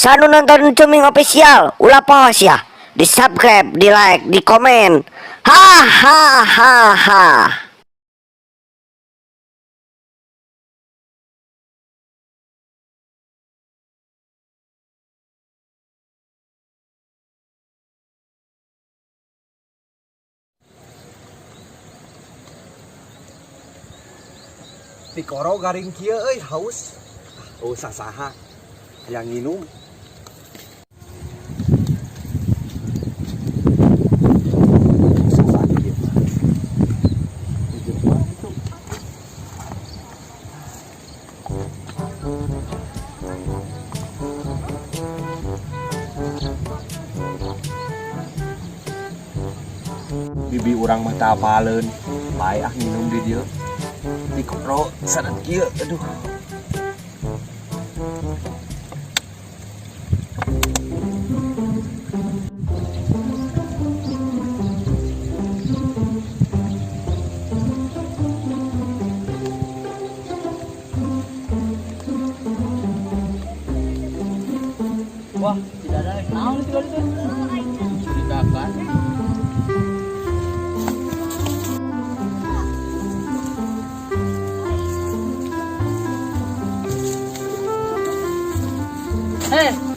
Sanu nonton Cuming official, ulah pos ya. Di subscribe, di like, di komen. Ha. Ti koro garing kieu euy haus. Oh sasaha yang nginum. Sasaha kieu. Bibi urang mah teu apaleun. Bae ah nginum di dieu. Di koro sadat kieu aduh. Wah, tidak ada yang naon itu kali itu. Ceritakan.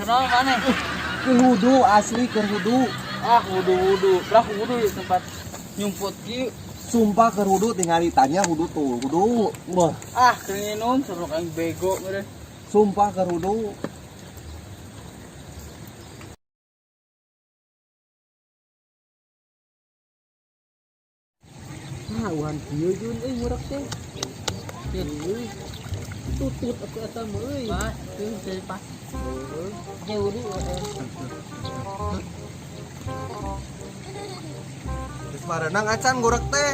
Kenal mana? Keur wudu asli keur wudu. Ah, wudu. Lah wudu di tempat nyumput kieu. Sumpah keur wudu tinggal ditanya wudu tuh, wudu. Wah, Ah, keur nginum suruh aing bego meureun. sumpah keur wudu. Nah, uhan kieu jun euy murah teh. Euy. Tutut aku eta mah euy. Pas, teu teu pas. Ge wudu. Geus marenang acan gorek teh.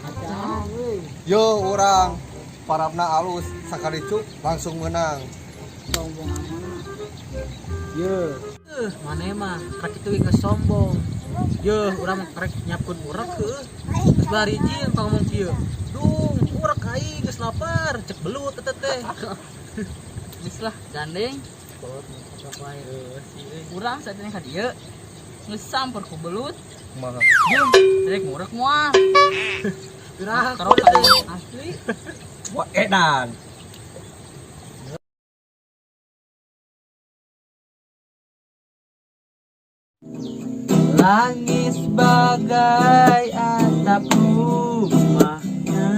Acan euy. Yo urang parabna alus sakali cuk langsung menang. Sombong amat. Ye. Mane mah karek itu geus sombong. Ye, urang karek nyapkeun urek heuh. Geus bari hiji tong ngomong kieu. Dung, urek aing geus lapar, cek belut eta teh. Geus lah gandeng. Belut apa wae. Urang sadenya ka dieu. Geus samper ku belut. Mah Jum, rek ngurek moal. Pirang Karo kalian asli. wah edan. Langit bagai atap rumahnya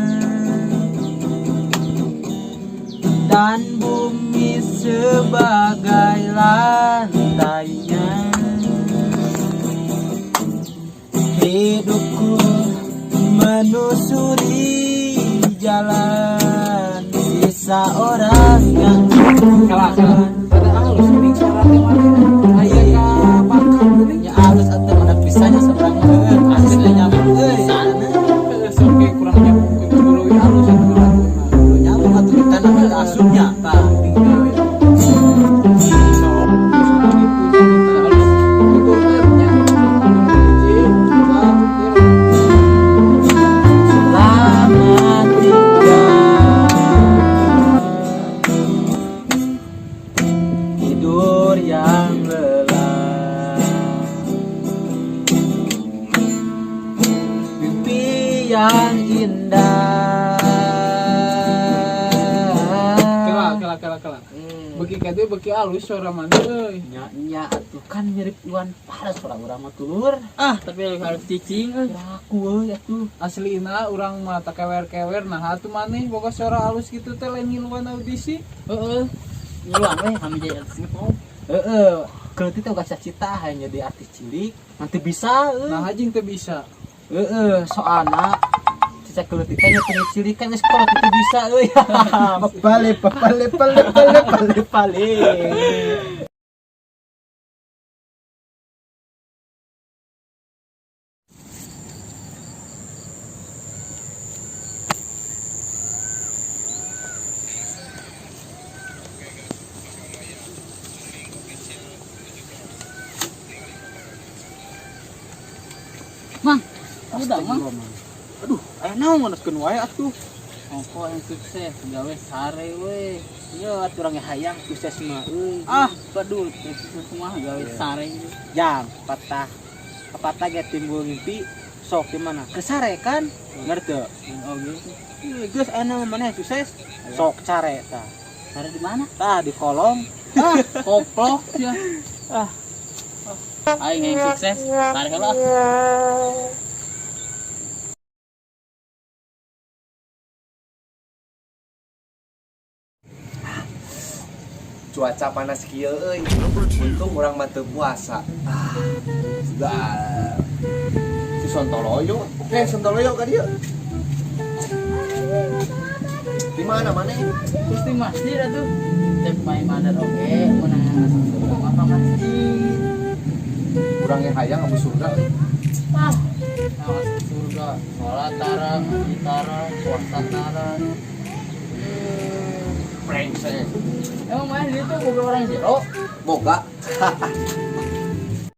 dan bumi sebagai lantainya. Hidupku menusuri jalan sisa orang yang bukan. Pada halus mending suara teman aya pakan gedenya halus atau ada pisahnya seberang aslinya euy sana surga kurang nyambung ke dulu halus itu kurang nyambung atuh di tanah asupnya tah tinggal Selamat tinggal tidur yang lelah, mimpi yang indah. Kela. Beki kade beki alus suara mana euy. Nya atuh kan mirip Iwan Fals urang mah tulur. Ah, tapi harus cicing euy. Aku euy atuh. Aslina urang mah tak kewer-kewer nah atuh maneh boga suara alus kitu teh lain ngiluan audisi. Heeh. Ngiluan we kami jadi artis gitu. Heeh. Kalau itu gak cita hanya jadi artis cilik, nanti bisa euy. Nah hajing teh bisa. Heeh, soalna cicak kalau tanya punya cilik kan sekolah itu bisa euy. Pale. Mang, udah mang. Aduh, aya naon nganaskeun wae atuh. Ongko yang sukses gawe sare we. Iya aturang hayang sukses mah euy. Padul sukses mah gawe sare. Jang patah. Patah ge timbul mimpi sok di mana? Ke sare kan? Ngerti? Oh gitu. Geus anu maneh sukses sok care tah. Sare di mana? Tah di kolong. Koplok ya. Aing yang sukses sare heula. Cuaca panas kieu euy. Untung urang mah teu puasa. Segar. Si Sontoloyo. Sontoloyo ka dieu. Di mana maneh? Terus di masjid atuh. Cek main mandar oge, meunang apa masjid. Urang yang hayang abu surga. Nah, surga, sholat tara, ngaji tara, puasa tara. Brengsek. Emang main di situ boga orang jero? Boga.